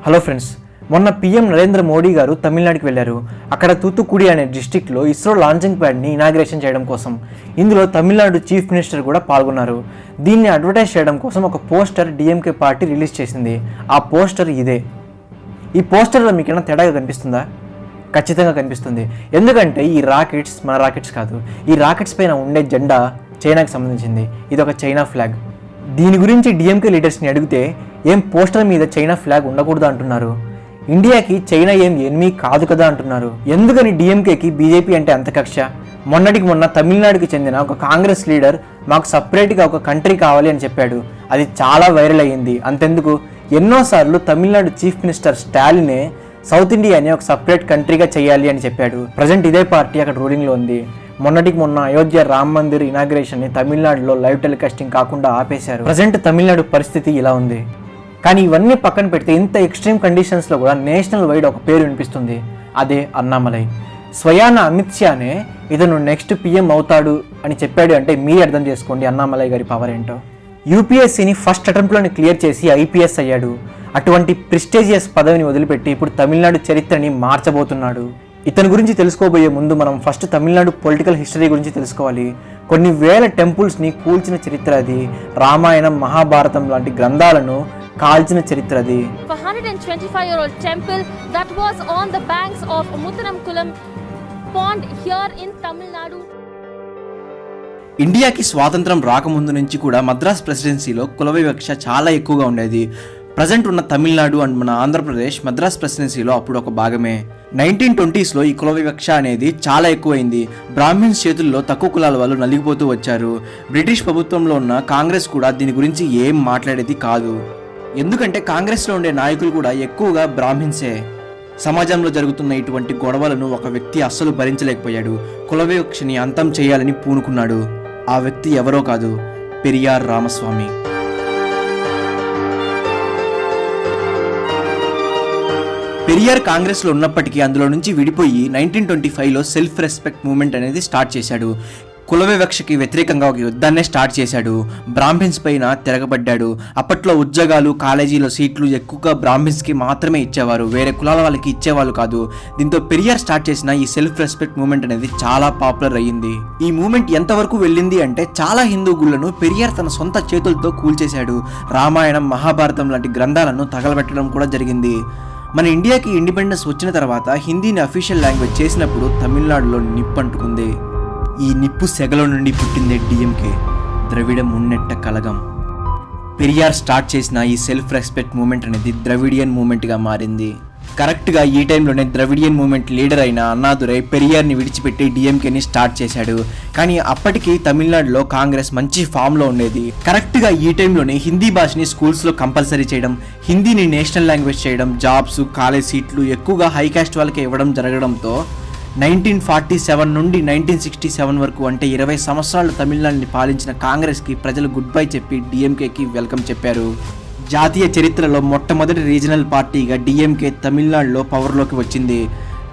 Hello friends, మొన్న PM Narendra Modi గారు తమిళనాడుకి వెళ్ళారు. అక్కడ తూత్తుకుడి అనే డిస్ట్రిక్ట్లో ఇస్రో లాంచింగ్ ప్యాడ్ని ఇనాగ్రేషన్ చేయడం కోసం ఇందులో తమిళనాడు చీఫ్ మినిస్టర్ కూడా పాల్గొన్నారు. దీన్ని అడ్వర్టైజ్ చేయడం కోసం ఒక పోస్టర్ డిఎంకే పార్టీ రిలీజ్ చేసింది. ఆ పోస్టర్ ఇదే. ఈ పోస్టర్లో మీకు ఏమైనా తేడాగా కనిపిస్తుందా? ఖచ్చితంగా కనిపిస్తుంది. ఎందుకంటే ఈ రాకెట్స్ మన రాకెట్స్ కాదు. ఈ రాకెట్స్ పైన ఉండే జెండా చైనాకి సంబంధించింది. ఇది ఒక చైనా ఫ్లాగ్. దీని గురించి డిఎంకే లీడర్స్ని అడిగితే ఏం పోస్టర్ మీద చైనా ఫ్లాగ్ ఉండకూడదు అంటున్నారు. ఇండియాకి చైనా ఏం ఎనిమి కాదు కదా అంటున్నారు. ఎందుకని డిఎంకేకి బీజేపీ అంటే అంత కక్ష? మొన్నటికి మొన్న తమిళనాడుకి చెందిన ఒక కాంగ్రెస్ లీడర్ మాకు సపరేట్గా ఒక కంట్రీ కావాలి అని చెప్పాడు. అది చాలా వైరల్ అయ్యింది. అంతెందుకు, ఎన్నోసార్లు తమిళనాడు చీఫ్ మినిస్టర్ స్టాలినే సౌత్ ఇండియాని ఒక సపరేట్ కంట్రీగా చేయాలి అని చెప్పాడు. ప్రజెంట్ ఇదే పార్టీ అక్కడ రూలింగ్లో ఉంది. మొన్నటికి మొన్న అయోధ్య రామ్ మందిర్ ఇనాగ్రేషన్ని తమిళనాడులో లైవ్ టెలికాస్టింగ్ కాకుండా ఆపేశారు. ప్రజెంట్ తమిళనాడు పరిస్థితి ఇలా ఉంది. కానీ ఇవన్నీ పక్కన పెడితే ఇంత ఎక్స్ట్రీమ్ కండిషన్స్లో కూడా నేషనల్ వైడ్ ఒక పేరు వినిపిస్తుంది. అదే అన్నామలై. స్వయాన అమిత్ షానే ఇతను నెక్స్ట్ పీఎం అవుతాడు అని చెప్పాడు అంటే మీరే అర్థం చేసుకోండి అన్నామలై గారి పవర్ ఏంటో. యూపీఎస్సీని ఫస్ట్ అటెంప్ట్లోనే క్లియర్ చేసి ఐపీఎస్ అయ్యాడు. అటువంటి ప్రెస్టీజియస్ పదవిని వదిలిపెట్టి ఇప్పుడు తమిళనాడు చరిత్రని మార్చబోతున్నాడు. ఇతని గురించి తెలుసుకోబోయే ముందు మనం ఫస్ట్ తమిళనాడు పొలిటికల్ హిస్టరీ గురించి తెలుసుకోవాలి. కొన్ని వేల టెంపుల్స్ని కూల్చిన చరిత్ర అది. రామాయణం, మహాభారతం లాంటి గ్రంథాలను కాల్చిన చరిత్ర అది. 125-year-old temple that was on the banks of Muthanamkulam pond here in Tamil Nadu. ఇండియాకి స్వాతంత్రం రాకముందు నుంచి కూడా మద్రాస్ ప్రెసిడెన్సీలో కుల వివక్ష చాలా ఎక్కువగా ఉండేది. ప్రజెంట్ ఉన్న తమిళనాడు అండ్ మన ఆంధ్రప్రదేశ్ మద్రాస్ ప్రెసిడెన్సీలో అప్పుడు ఒక భాగమే. 1920sలో ఈ కుల వివక్ష అనేది చాలా ఎక్కువైంది. బ్రాహ్మిన్స్ చేతుల్లో తక్కువ కులాల వాళ్ళు నలిగిపోతూ వచ్చారు. బ్రిటిష్ ప్రభుత్వంలో ఉన్న కాంగ్రెస్ కూడా దీని గురించి ఏం మాట్లాడేది కాదు. ఎందుకంటే కాంగ్రెస్లో ఉండే నాయకులు కూడా ఎక్కువగా బ్రాహ్మిన్సే. సమాజంలో జరుగుతున్న ఇటువంటి గొడవలను ఒక వ్యక్తి అస్సలు భరించలేకపోయాడు. కుల వివక్షని అంతం చేయాలని పూనుకున్నాడు. ఆ వ్యక్తి ఎవరో కాదు, పెరియార్ రామస్వామి. పెరియార్ కాంగ్రెస్లో ఉన్నప్పటికీ అందులో నుంచి విడిపోయి 1925లో సెల్ఫ్ రెస్పెక్ట్ మూవ్మెంట్ అనేది స్టార్ట్ చేశాడు. కుల వివక్షకి వ్యతిరేకంగా ఒక యుద్ధాన్నే స్టార్ట్ చేశాడు. బ్రాహ్మిన్స్ పైన తిరగబడ్డాడు. అప్పట్లో ఉద్యోగాలు, కాలేజీలో సీట్లు ఎక్కువగా బ్రాహ్మిన్స్కి మాత్రమే ఇచ్చేవారు, వేరే కులాల వాళ్ళకి ఇచ్చేవాళ్ళు కాదు. దీంతో పెరియార్ స్టార్ట్ చేసిన ఈ సెల్ఫ్ రెస్పెక్ట్ మూవ్మెంట్ అనేది చాలా పాపులర్ అయ్యింది. ఈ మూవ్మెంట్ ఎంతవరకు వెళ్ళింది అంటే చాలా హిందూ గుళ్లను పెరియార్ తన సొంత చేతులతో కూల్చేశాడు. రామాయణం, మహాభారతం లాంటి గ్రంథాలను తగలబెట్టడం కూడా జరిగింది. మన ఇండియాకి ఇండిపెండెన్స్ వచ్చిన తర్వాత హిందీని అఫీషియల్ లాంగ్వేజ్ చేసినప్పుడు తమిళనాడులో నిప్పు అంటుకుంది. ఈ నిప్పు సెగలో నుండి పుట్టిందే డిఎంకే, ద్రవిడ మున్నెట్ట కలగం. పెరియార్ స్టార్ట్ చేసిన ఈ సెల్ఫ్ రెస్పెక్ట్ మూమెంట్ అనేది ద్రవిడియన్ మూమెంట్గా మారింది. కరెక్ట్గా ఈ టైంలోనే ద్రవిడియన్ మూమెంట్ లీడర్ అయిన అన్నాదురై పెరియార్ని విడిచిపెట్టి డిఎంకేని స్టార్ట్ చేశాడు. కానీ అప్పటికి తమిళనాడులో కాంగ్రెస్ మంచి ఫామ్లో ఉండేది. కరెక్ట్గా ఈ టైంలోనే హిందీ భాషని స్కూల్స్లో కంపల్సరీ చేయడం, హిందీని నేషనల్ లాంగ్వేజ్ చేయడం, జాబ్స్, కాలేజ్ సీట్లు ఎక్కువగా హై కాస్ట్ వాళ్ళకి ఇవ్వడం జరగడంతో 1947 నుండి 1967 వరకు అంటే 20 సంవత్సరాలు తమిళనాడుని పాలించిన కాంగ్రెస్కి ప్రజలు గుడ్ బై చెప్పి డిఎంకేకి వెల్కమ్ చెప్పారు. జాతీయ చరిత్రలో మొట్టమొదటి రీజనల్ పార్టీగా డిఎంకే తమిళనాడులో పవర్లోకి వచ్చింది.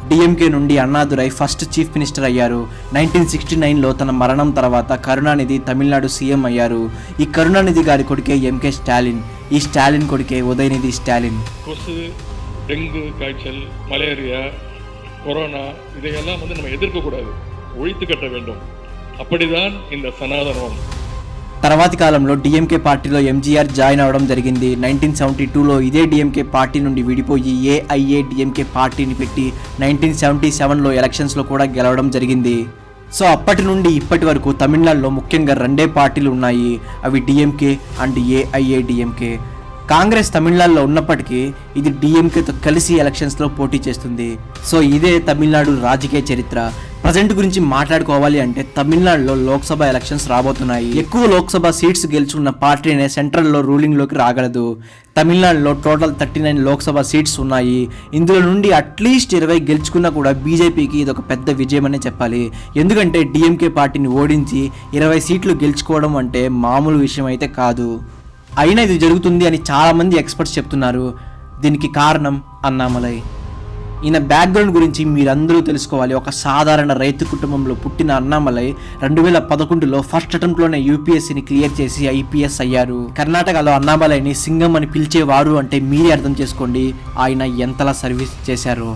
డిఎంకే నుండి అన్నాదురై ఫస్ట్ చీఫ్ మినిస్టర్ అయ్యారు. 1969లో తన మరణం తర్వాత కరుణానిధి తమిళనాడు సీఎం అయ్యారు. ఈ కరుణానిధి గారి కొడుకే ఎంకే స్టాలిన్. ఈ స్టాలిన్ కొడుకే ఉదయనిధి స్టాలిన్. கொசு, டெங்கு காய்ச்சல், மலேரியா, கொரோனா இதையெல்லாம் நம்ம எதிர்க்கக்கூடாது, ஒழித்து கட்ட வேண்டும். அப்படிதான் இந்த சனாதனம். తర్వాతి కాలంలో డిఎంకే పార్టీలో ఎంజీఆర్ జాయిన్ అవడం జరిగింది. 1972లో ఇదే డిఎంకే పార్టీ నుండి విడిపోయి ఏఐఏడిఎంకే పార్టీని పెట్టి 1977లో ఎలక్షన్స్లో కూడా గెలవడం జరిగింది. సో అప్పటి నుండి ఇప్పటి వరకు తమిళనాడులో ముఖ్యంగా రెండే పార్టీలు ఉన్నాయి. అవి డిఎంకే అండ్ ఏఐఏడిఎంకే. కాంగ్రెస్ తమిళనాడులో ఉన్నప్పటికీ ఇది డిఎంకేతో కలిసి ఎలక్షన్స్లో పోటీ చేస్తుంది. సో ఇదే తమిళనాడు రాజకీయ చరిత్ర. ప్రజెంట్ గురించి మాట్లాడుకోవాలి అంటే తమిళనాడులో లోక్సభ ఎలక్షన్స్ రాబోతున్నాయి. ఎక్కువ లోక్సభ సీట్స్ గెలుచుకున్న పార్టీనే సెంట్రల్లో రూలింగ్లోకి రాగలదు. తమిళనాడులో టోటల్ 39 లోక్సభ సీట్స్ ఉన్నాయి. ఇందులో నుండి అట్లీస్ట్ 20 గెలుచుకున్నా కూడా బీజేపీకి ఇది ఒక పెద్ద విజయం అనే చెప్పాలి. ఎందుకంటే డిఎంకే పార్టీని ఓడించి 20 సీట్లు గెలుచుకోవడం అంటే మామూలు విషయం అయితే కాదు. అయినా ఇది జరుగుతుంది అని చాలామంది ఎక్స్పర్ట్స్ చెప్తున్నారు. దీనికి కారణం అన్నామలై. ఈయన బ్యాక్గ్రౌండ్ గురించి మీరందరూ తెలుసుకోవాలి. ఒక సాధారణ రైతు కుటుంబంలో పుట్టిన అన్నామలై 2011లో ఫస్ట్ అటెంప్ట్లోనే యూపీఎస్సీని క్లియర్ చేసి ఐపీఎస్ అయ్యారు. కర్ణాటకలో అన్నామలైని సింగం అని పిలిచేవారు అంటే మీరే అర్థం చేసుకోండి ఆయన ఎంతలా సర్వీస్ చేశారు.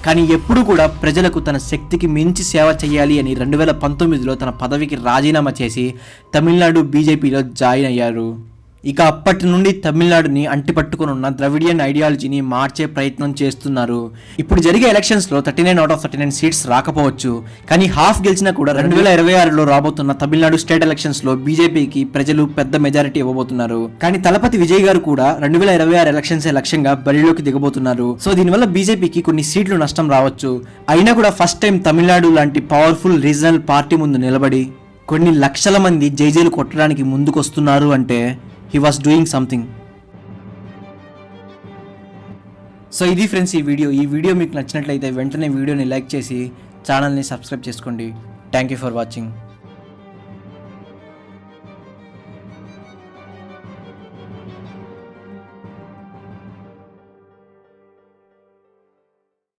కానీ ఎప్పుడు కూడా ప్రజలకు తన శక్తికి మించి సేవ చేయాలి అని 2019లో తన పదవికి రాజీనామా చేసి తమిళనాడు బీజేపీలో జాయిన్ అయ్యారు. ఇక అప్పటి నుండి తమిళనాడుని అంటిపట్టుకుని ఉన్న ద్రవిడియన్ ఐడియాలజీని మార్చే ప్రయత్నం చేస్తున్నారు. ఇప్పుడు జరిగే ఎలక్షన్స్లో 39 out of 39 సీట్స్ రాకపోవచ్చు, కానీ హాఫ్ గెలిచినా కూడా 2026లో రాబోతున్న తమిళనాడు స్టేట్ ఎలక్షన్స్లో బీజేపీకి ప్రజలు పెద్ద మెజారిటీ ఇవ్వబోతున్నారు. కానీ తలపతి విజయ్ గారు కూడా 2026 ఎలక్షన్సే లక్ష్యంగా బరిలోకి దిగబోతున్నారు. సో దీనివల్ల బీజేపీకి కొన్ని సీట్లు నష్టం రావచ్చు. అయినా కూడా ఫస్ట్ టైం తమిళనాడు లాంటి పవర్ఫుల్ రీజనల్ పార్టీ ముందు నిలబడి కొన్ని లక్షల మంది జైజేలు కొట్టడానికి ముందుకొస్తున్నారు అంటే he was doing something. So ఇది ఫ్రెండ్స్ ఈ వీడియో మీకు నచ్చినట్లయితే వెంటనే వీడియోని లైక్ చేసి ఛానల్ని సబ్స్క్రైబ్ చేసుకోండి. Thank you for watching.